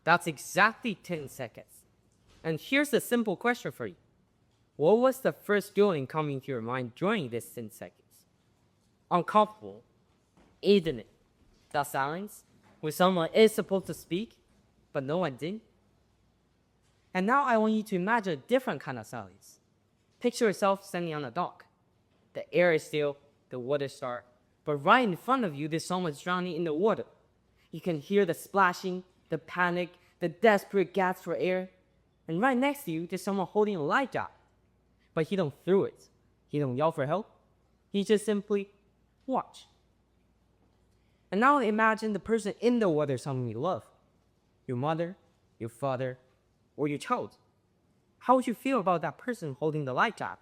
That's exactly 10 seconds. And here's a simple question for you. What was the first feeling coming to your mind during this 10 seconds? Uncomfortable, isn't it? That silence, where someone is supposed to speak, but no one did. And now I want you to imagine a different kind of silence. Picture yourself standing on a dock. The air is still, the water is dark, but right in front of you, there's someone drowning in the water. You can hear the splashing, the panic, the desperate gasp for air. And right next to you, there's someone holding a life jacket. But he don't throw it. He don't yell for help. He just simply watch. And now imagine the person in the water someone you love. Your mother, your father, or your child. How would you feel about that person holding the life jacket?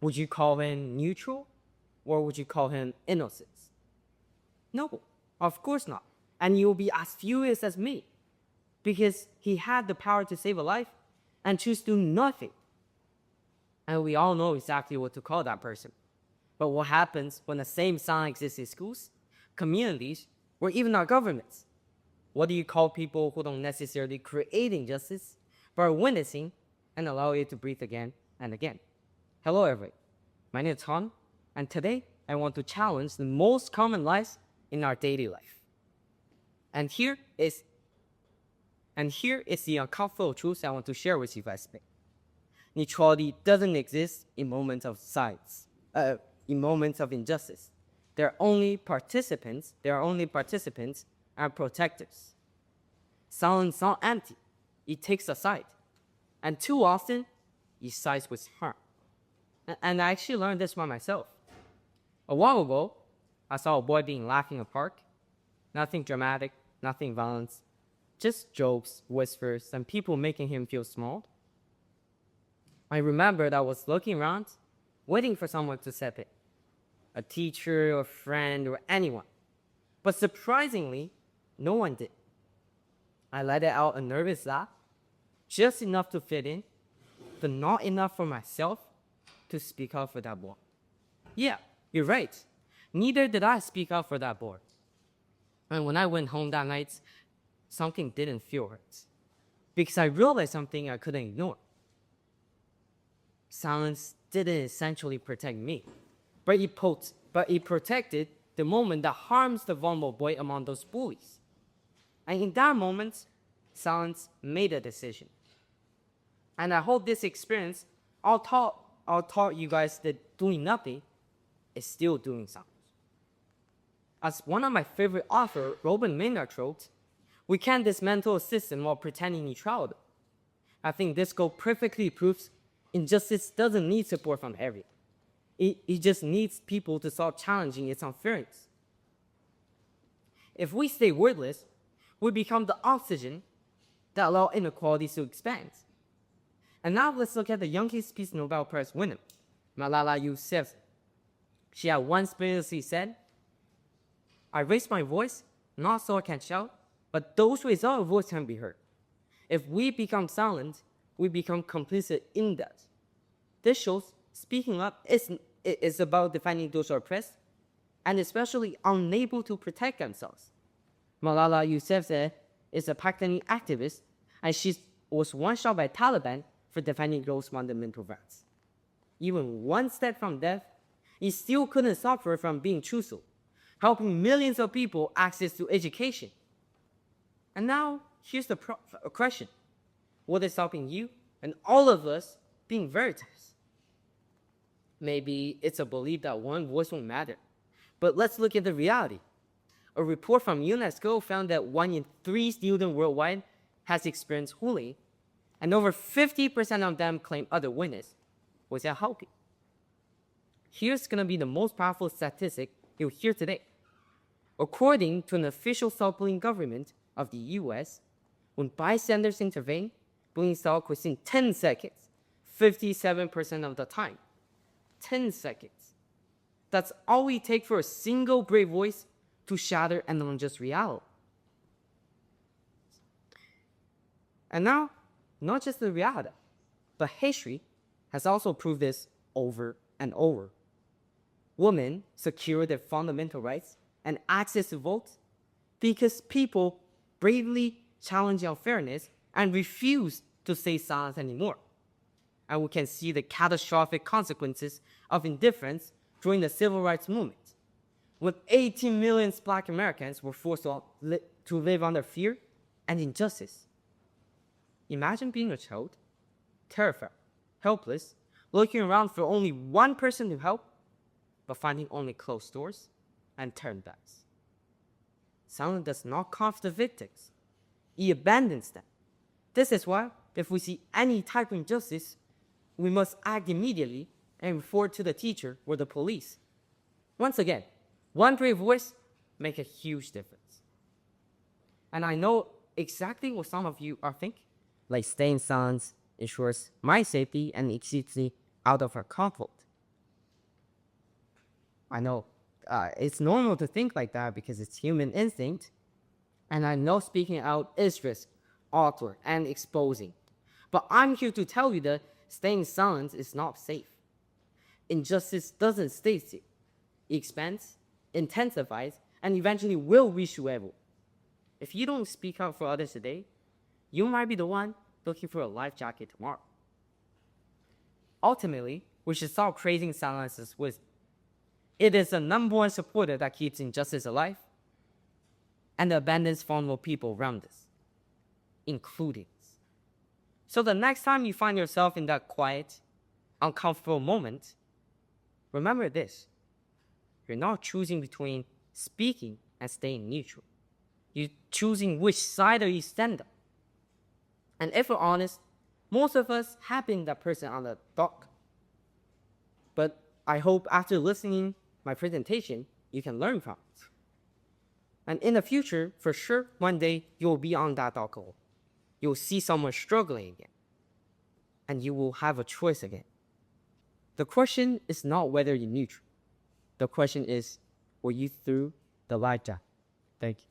Would you call him neutral? Or would you call him innocent? No, of course not. And you'll be as furious as me. Because he had the power to save a life and choose to do nothing. And we all know exactly what to call that person. But what happens when the same sound exists in schools, communities, or even our governments? What do you call people who don't necessarily create injustice, but are witnessing and allow it to breathe again and again? Hello, everyone. My name is Han, and today I want to challenge the most common lies in our daily life. And here is the uncomfortable truth I want to share with you guys today. Neutrality doesn't exist in moments of silence, in moments of injustice. There are only participants and protectors. Silence is not empty. It takes a side. And too often, it sides with harm. And I actually learned this by myself. A while ago, I saw a boy being laughed in a park. Nothing dramatic, nothing violent, just jokes, whispers, and people making him feel small. I remembered I was looking around, waiting for someone to step in. A teacher, a friend, or anyone. But surprisingly, no one did. I let out a nervous laugh, just enough to fit in, but not enough for myself to speak out for that boy. Yeah, you're right. Neither did I speak out for that boy. And when I went home that night, something didn't feel right. Because I realized something I couldn't ignore. Silence didn't essentially protect me, but it protected the moment that harms the vulnerable boy among those bullies. And in that moment, silence made a decision. And I hope this experience I'll taught you guys that doing nothing is still doing something. As one of my favorite authors, Robin Maynard, wrote, we can't dismantle a system while pretending neutrality. I think this quote perfectly proves injustice doesn't need support from everyone. It just needs people to stop challenging its unfairness. If we stay wordless, we become the oxygen that allows inequalities to expand. And now let's look at the youngest Peace Nobel Prize winner, Malala Yousafzai. She had once famously said, I raise my voice, not so I can shout, but those without a voice can be heard. If we become silent, we become complicit in that. This shows speaking up is about defending those who are oppressed, and especially unable to protect themselves. Malala Yousafzai is a Pakistani activist, and she was once shot by Taliban for defending those fundamental rights. Even one step from death, it still couldn't stop her from being truthful, helping millions of people access to education. And now, here's the question. What is stopping you and all of us being veritas? Maybe it's a belief that one voice won't matter. But let's look at the reality. A report from UNESCO found that 1 in 3 students worldwide has experienced bullying, and over 50% of them claim other witness was that helping. Here's going to be the most powerful statistic you'll hear today. According to an official self-bullying government of the US, when bystanders intervene, bullying stopped within 10 seconds, 57% of the time. 10 seconds. That's all we take for a single brave voice to shatter an unjust reality. And now, not just the reality, but history has also proved this over and over. Women secure their fundamental rights and access to vote because people bravely challenge unfairness, and refuse to stay silent anymore. And we can see the catastrophic consequences of indifference during the civil rights movement, when 18 million Black Americans were forced to live under fear and injustice. Imagine being a child, terrified, helpless, looking around for only one person to help, but finding only closed doors and turned backs. Silence does not comfort the victims. It abandons them. This is why, if we see any type of injustice, we must act immediately and report to the teacher or the police. Once again, one brave voice makes a huge difference. And I know exactly what some of you are thinking. Like staying silent ensures my safety and it keeps me out of a conflict. I know it's normal to think like that because it's human instinct. And I know speaking out is risky, awkward, and exposing. But I'm here to tell you that staying silent is not safe. Injustice doesn't stay safe. It expands, intensifies, and eventually will reach you everyone. If you don't speak out for others today, you might be the one looking for a life jacket tomorrow. Ultimately, we should stop praising silence as wisdom. It is the number one supporter that keeps injustice alive and abandons vulnerable people around us, including us. So the next time you find yourself in that quiet, uncomfortable moment, remember this. You're not choosing between speaking and staying neutral. You're choosing which side you stand on. And if we're honest, most of us have been that person on the dock. But I hope after listening my presentation, you can learn from it. And in the future, for sure, one day you'll be on that dock. You'll see someone struggling again. And you will have a choice again. The question is not whether you're neutral. The question is, were you through the light jacket? Thank you.